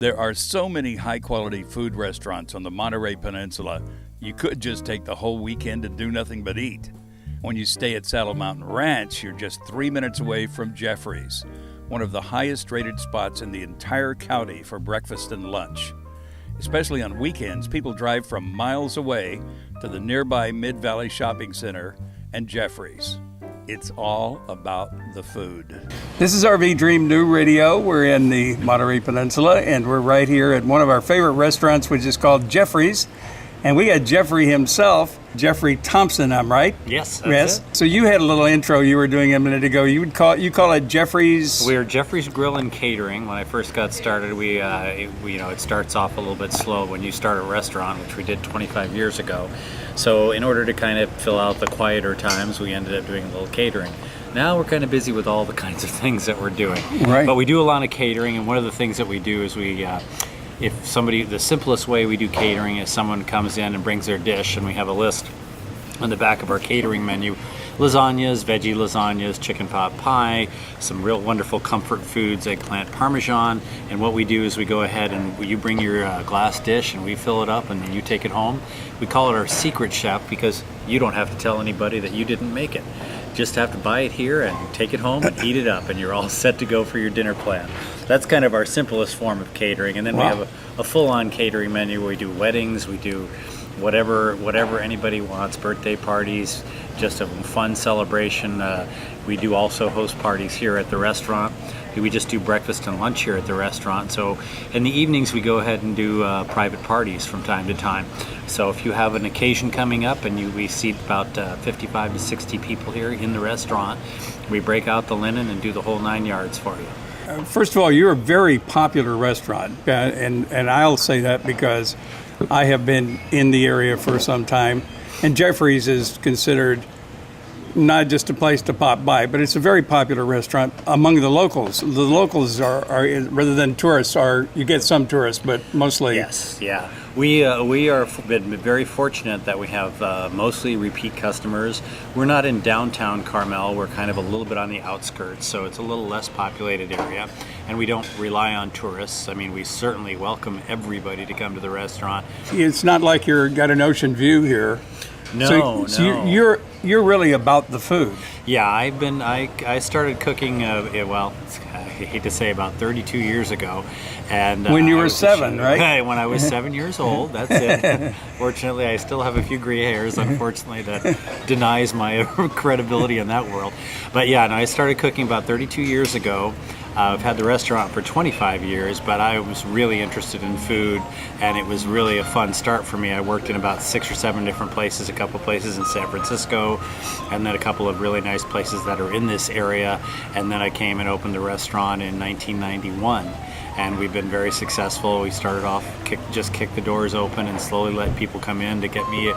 There are so many high-quality food restaurants on the Monterey Peninsula, you could just take the whole weekend and do nothing but eat. When you stay at Saddle Mountain Ranch, you're just 3 minutes away from Jeffrey's, one of the highest-rated spots in the entire county for breakfast and lunch. Especially on weekends, people drive from miles away to the nearby Mid Valley Shopping Center and Jeffrey's. It's all about the food. This is RV Dream New Radio. We're in the Monterey Peninsula, and we're right here at one of our favorite restaurants, which is called Jeffrey's. And we got Jeffrey himself, Jeffrey Thompson, I'm right? Yes, that's it. So you had a little intro you were doing a minute ago. You call it Jeffrey's. We're Jeffrey's Grill and Catering. When I first got started, it starts off a little bit slow when you start a restaurant, which we did 25 years ago. So in order to kind of fill out the quieter times, we ended up doing a little catering. Now we're kind of busy with all the kinds of things that we're doing. Right. But we do a lot of catering, and one of the things that we do is the simplest way we do catering is someone comes in and brings their dish, and we have a list on the back of our catering menu: lasagnas, veggie lasagnas, chicken pot pie, some real wonderful comfort foods, eggplant parmesan. And what we do is we go ahead and you bring your glass dish and we fill it up, and then you take it home. We call it our secret chef because you don't have to tell anybody that you didn't make it. Just have to buy it here and take it home and eat it up, and you're all set to go for your dinner plan. That's kind of our simplest form of catering. And then we have a full-on catering menu where we do weddings, we do whatever anybody wants, birthday parties, just a fun celebration. We do also host parties here at the restaurant. We just do breakfast and lunch here at the restaurant. So in the evenings we go ahead and do private parties from time to time. So if you have an occasion coming up and we seat about 55 to 60 people here in the restaurant, we break out the linen and do the whole 9 yards for you. First of all, you're a very popular restaurant, and I'll say that because I have been in the area for some time, and Jeffrey's is considered not just a place to pop by, but it's a very popular restaurant among the locals. The locals are rather than tourists, you get some tourists, but mostly. Yes, yeah. We are been very fortunate that we have mostly repeat customers. We're not in downtown Carmel. We're kind of a little bit on the outskirts, so it's a little less populated area, and we don't rely on tourists. I mean, we certainly welcome everybody to come to the restaurant. It's not like you've got an ocean view here. No. You're really about the food. Yeah, I started cooking. I hate to say, about 32 years ago, and when you were 7, right? When I was 7 years old, that's it. Fortunately, I still have a few gray hairs. Unfortunately, that denies my credibility in that world. But yeah, I started cooking about 32 years ago. I've had the restaurant for 25 years, but I was really interested in food, and it was really a fun start for me. I worked in about 6 or 7 different places, a couple places in San Francisco, and then a couple of really nice places that are in this area. And then I came and opened the restaurant in 1991, and we've been very successful. We started off, kick the doors open and slowly let people come in to get me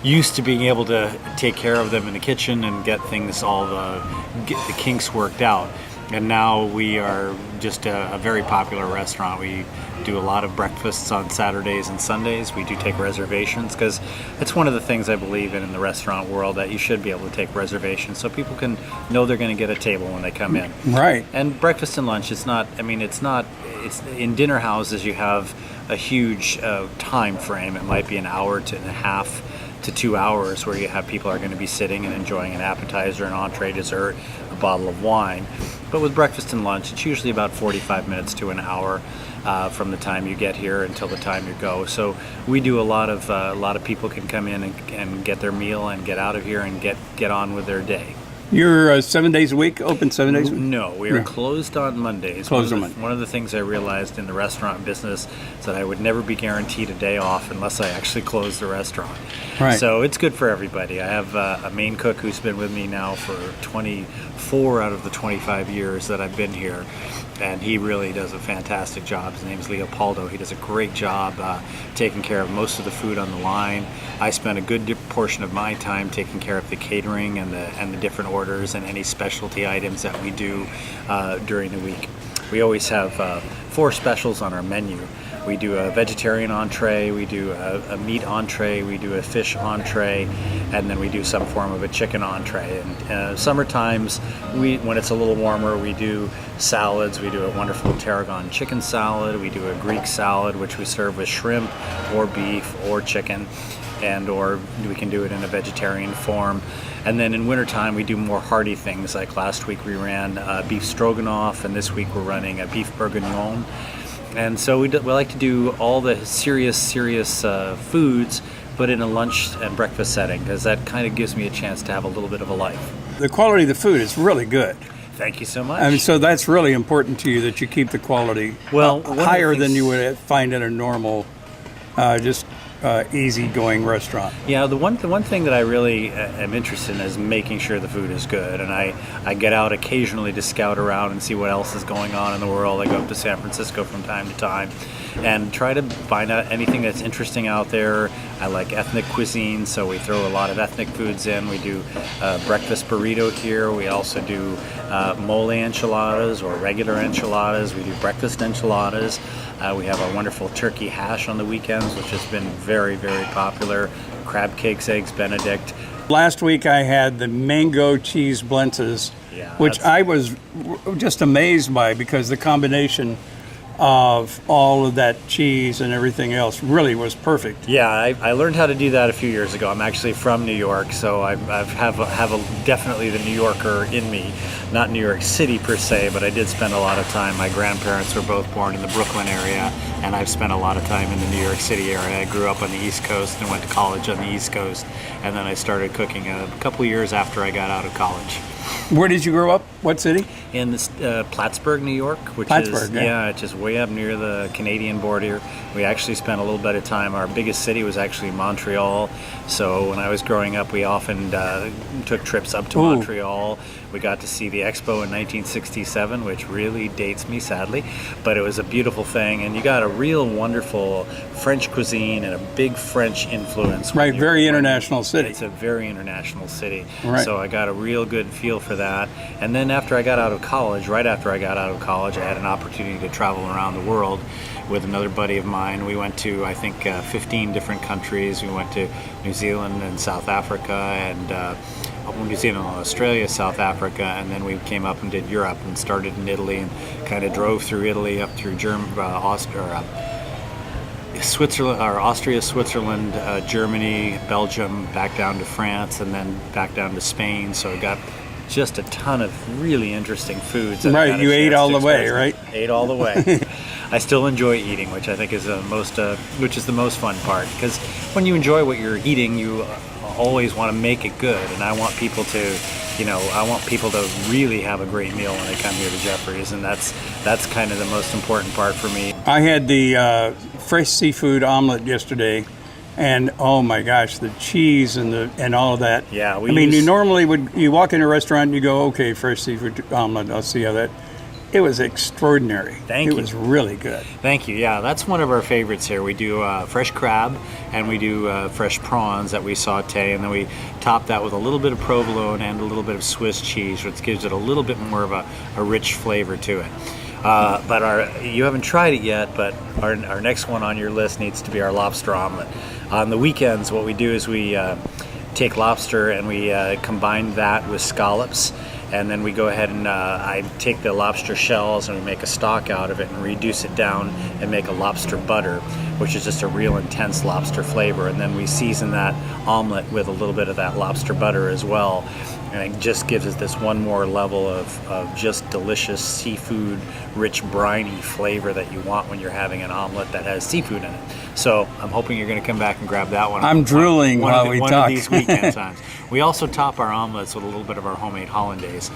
used to being able to take care of them in the kitchen and get things get the kinks worked out. And now we are just a very popular restaurant. We do a lot of breakfasts on Saturdays and Sundays. We do take reservations because it's one of the things I believe in the restaurant world, that you should be able to take reservations so people can know they're going to get a table when they come in. Right. And breakfast and lunch, it's in dinner houses you have a huge time frame. It might be an hour and a half to 2 hours where you have people are going to be sitting and enjoying an appetizer, an entree, dessert, a bottle of wine. But with breakfast and lunch, it's usually about 45 minutes to an hour from the time you get here until the time you go. So we do a lot of people can come in and get their meal and get out of here and get on with their day. You're 7 days a week, open 7 days a week? No, we are closed on Mondays. Closed on Mondays. One of the things I realized in the restaurant business is that I would never be guaranteed a day off unless I actually closed the restaurant. Right. So it's good for everybody. I have a main cook who's been with me now for 24 out of the 25 years that I've been here, and he really does a fantastic job. His name's Leopoldo. He does a great job taking care of most of the food on the line. I spend a good portion of my time taking care of the catering and the different orders and any specialty items that we do during the week. We always have 4 specials on our menu. We do a vegetarian entree, we do a meat entree, we do a fish entree, and then we do some form of a chicken entree. And summer times, when it's a little warmer, we do salads. We do a wonderful tarragon chicken salad. We do a Greek salad, which we serve with shrimp or beef or chicken, or we can do it in a vegetarian form. And then in wintertime, we do more hearty things. Like last week we ran beef stroganoff, and this week we're running a beef bourguignon. And so we like to do all the serious foods, but in a lunch and breakfast setting, because that kind of gives me a chance to have a little bit of a life. The quality of the food is really good. Thank you so much. I mean, so that's really important to you, that you keep the quality higher than you would find in a normal, easygoing restaurant. Yeah, the one thing that I really am interested in is making sure the food is good, and I get out occasionally to scout around and see what else is going on in the world. I go up to San Francisco from time to time and try to find out anything that's interesting out there. I like ethnic cuisine, so we throw a lot of ethnic foods in. We do breakfast burrito here. We also do mole enchiladas or regular enchiladas. We do breakfast enchiladas. We have a wonderful turkey hash on the weekends, which has been very, very popular. Crab cakes, eggs Benedict. Last week I had the mango cheese blentzes, which I was just amazed by, because the combination of all of that cheese and everything else really was perfect. Yeah, I learned how to do that a few years ago. I'm actually from New York, so I have definitely the New Yorker in me. Not New York City per se, but I did spend a lot of time. My grandparents were both born in the Brooklyn area, and I've spent a lot of time in the New York City area. I grew up on the East Coast and went to college on the East Coast, and then I started cooking a couple of years after I got out of college. Where did you grow up? What city? In Plattsburgh, New York, which is just way up near the Canadian border. We actually spent a little bit of time. Our biggest city was actually Montreal. So when I was growing up, we often took trips up to Montreal. We got to see the Expo in 1967, which really dates me, sadly. But it was a beautiful thing, and you got a real wonderful French cuisine and a big French influence. Right, very international city. It's a very international city. Right. So I got a real good feel for that. And then after I got out of college, I had an opportunity to travel around the world with another buddy of mine. We went to, I think, 15 different countries. We went to New Zealand and South Africa, and New Zealand, Australia, South Africa, and then we came up and did Europe and started in Italy and kind of drove through Italy up through Austria, Switzerland, Germany, Belgium, back down to France, and then back down to Spain. So I got just a ton of really interesting foods. Right, you ate all the way, right? Ate all the way. I still enjoy eating, which I think is the most fun part, because when you enjoy what you're eating, you always want to make it good, and I want people to really have a great meal when they come here to Jeffrey's, and that's kind of the most important part for me. I had the fresh seafood omelet yesterday, and oh my gosh, the cheese and all of that. Yeah, you normally you walk in a restaurant and you go, okay, fresh seafood omelet, I'll see how that. It was extraordinary. Thank you. It was really good. Thank you. Yeah, that's one of our favorites here. We do fresh crab, and we do fresh prawns that we saute, and then we top that with a little bit of provolone and a little bit of Swiss cheese, which gives it a little bit more of a rich flavor to it. But you haven't tried it yet, but our next one on your list needs to be our lobster omelet. On the weekends, what we do is we take lobster and we combine that with scallops. And then we go ahead and I take the lobster shells and we make a stock out of it and reduce it down and make a lobster butter, which is just a real intense lobster flavor. And then we season that omelet with a little bit of that lobster butter as well. And it just gives us this one more level of just delicious seafood, rich, briny flavor that you want when you're having an omelet that has seafood in it. So I'm hoping you're going to come back and grab that one. I'm drooling while we talk. One of these weekend times. We also top our omelets with a little bit of our homemade Hollandaise,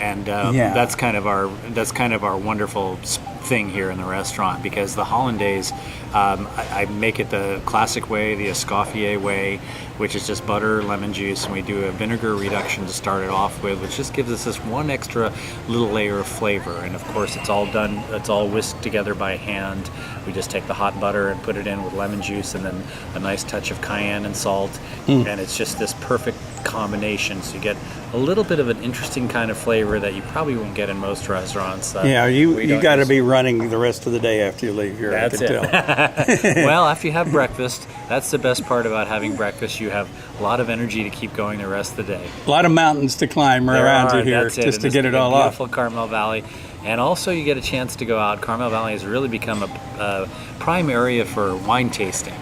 and that's kind of our wonderful thing here in the restaurant, because the Hollandaise, I make it the classic way, the Escoffier way, which is just butter, lemon juice, and we do a vinegar reduction to start it off with, which just gives us this one extra little layer of flavor. And of course, it's all whisked together by hand. We just take the hot butter and put it in with lemon juice, and then a nice touch of cayenne and salt, and it's just this perfect combination. So you get a little bit of an interesting kind of flavor that you probably won't get in most restaurants. You got to be running the rest of the day after you leave here. That's I can tell. Well, after you have breakfast, that's the best part about having breakfast. You have a lot of energy to keep going the rest of the day. A lot of mountains to climb around you here just to get it all off. Beautiful Carmel Valley. And also you get a chance to go out. Carmel Valley has really become a prime area for wine tasting.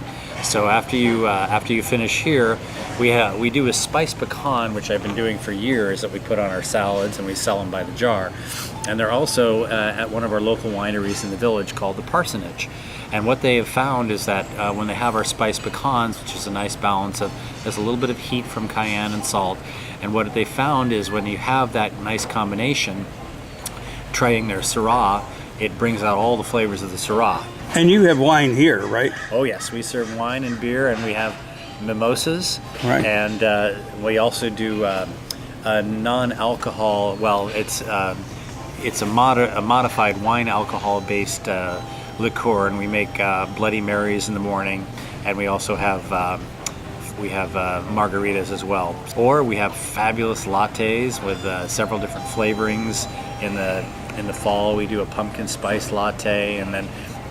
So after you finish here, we do a spiced pecan, which I've been doing for years, that we put on our salads and we sell them by the jar. And they're also at one of our local wineries in the village called the Parsonage. And what they have found is that when they have our spiced pecans, which is a nice balance of, there's a little bit of heat from cayenne and salt, and what they found is when you have that nice combination, trying their Syrah, it brings out all the flavors of the Syrah. And you have wine here, right? Oh yes, we serve wine and beer, and we have mimosas. Right. And we also do a non-alcohol. Well, it's a modified wine alcohol-based liqueur, and we make Bloody Marys in the morning, and we also have margaritas as well. Or we have fabulous lattes with several different flavorings. In the fall, we do a pumpkin spice latte, and then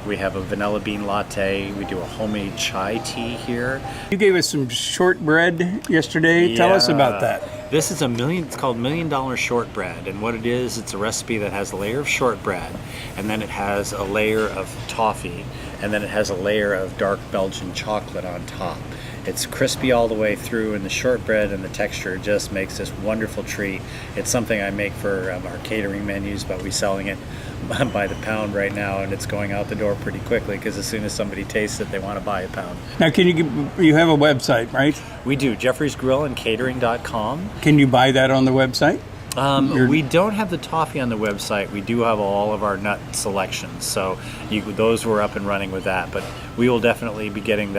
we have a vanilla bean latte. We do a homemade chai tea here. You gave us some shortbread yesterday. Yeah. Tell us about that. This is it's called $1 Million Shortbread, and what it is, it's a recipe that has a layer of shortbread, and then it has a layer of toffee, and then it has a layer of dark Belgian chocolate on top. It's crispy all the way through, and the shortbread and the texture just makes this wonderful treat. It's something I make for our catering menus, but we're selling it by the pound right now, and it's going out the door pretty quickly because as soon as somebody tastes it, they want to buy a pound. Now, you have a website, right? We do, jeffreysgrillandcatering.com. Can you buy that on the website? We don't have the toffee on the website. We do have all of our nut selections, so those were up and running with that. But we will definitely be getting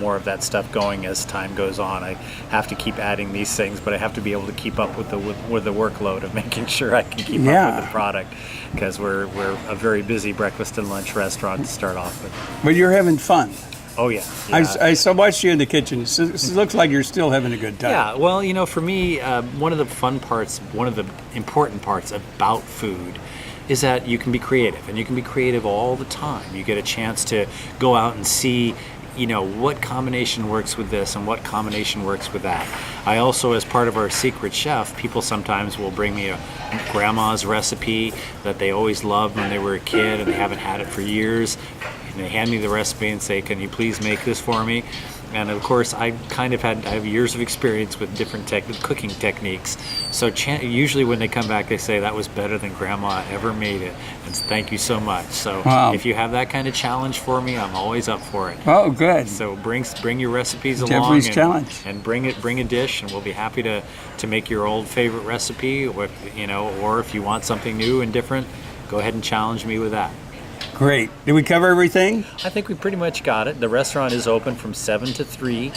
more of that stuff going as time goes on. I have to keep adding these things, but I have to be able to keep up with the workload of making sure I can keep up with the product, because we're a very busy breakfast and lunch restaurant to start off with. But you're having fun. Oh, yeah. I watched you in the kitchen. It looks like you're still having a good time. Yeah, well, for me, one of the fun parts, one of the important parts about food is that you can be creative, and you can be creative all the time. You get a chance to go out and see, what combination works with this and what combination works with that. I also, as part of our secret chef, people sometimes will bring me a grandma's recipe that they always loved when they were a kid and they haven't had it for years. And they hand me the recipe and say, "Can you please make this for me?" And of course, I have years of experience with different cooking techniques. So usually when they come back, they say, "That was better than Grandma ever made it." And thank you so much. So If you have that kind of challenge for me, I'm always up for it. Oh, good. So bring your recipes Jeffrey's along challenge. And bring a dish, and we'll be happy to make your old favorite recipe. Or if you want something new and different, go ahead and challenge me with that. Great. Did we cover everything? I think we pretty much got it. The restaurant is open from 7 to 3,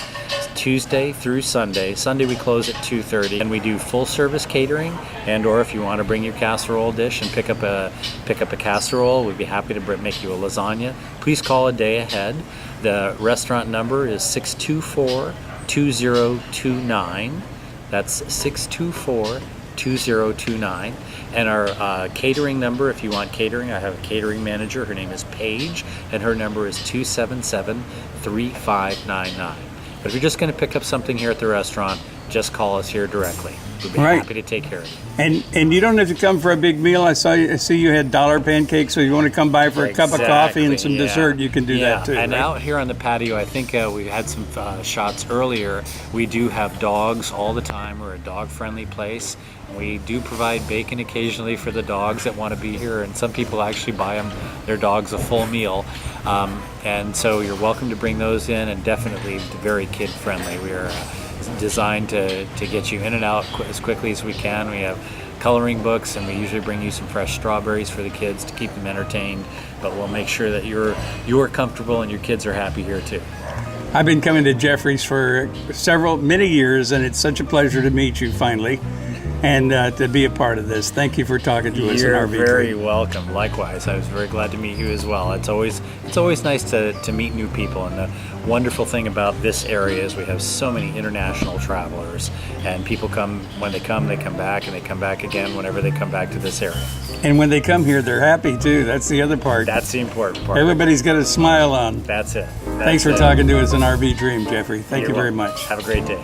Tuesday through Sunday. Sunday we close at 2:30, and we do full service catering. Or if you want to bring your casserole dish and pick up a casserole, we'd be happy to make you a lasagna. Please call a day ahead. The restaurant number is 624-2029. That's 624-2029. And our catering number, if you want catering, I have a catering manager. Her name is Paige, and her number is 277-3599. But if you're just going to pick up something here at the restaurant, just call us here directly. We'd be happy to take care of you. And you don't have to see for a big meal. I see you had dollar pancakes, so you want to come by for a cup of coffee and some dessert, you can do that too. And right? out here on the patio, I think we had some shots earlier. We do have dogs all the time. We're a dog-friendly place. We do provide bacon occasionally for the dogs that want to be here, and some people actually buy their dogs a full meal. And so you're welcome to bring those in, and definitely very kid-friendly. We are designed to get you in and out as quickly as we can. We have coloring books, and we usually bring you some fresh strawberries for the kids to keep them entertained, but we'll make sure that you're comfortable and your kids are happy here too. I've been coming to Jeffrey's for many years, and it's such a pleasure to meet you finally. and to be a part of this. Thank you for talking to us in You're RV very Dream. welcome. Likewise, I was very glad to meet you as well. It's always nice to meet new people, and the wonderful thing about this area is we have so many international travelers, and people come when they come back, and they come back again whenever they come back to this area. And when they come here, they're happy too. That's the other part. That's the important part. Everybody's got a smile on. That's it. Thanks for talking to us in RV Dream, Jeffrey. Thank You're you very welcome. much. Have a great day.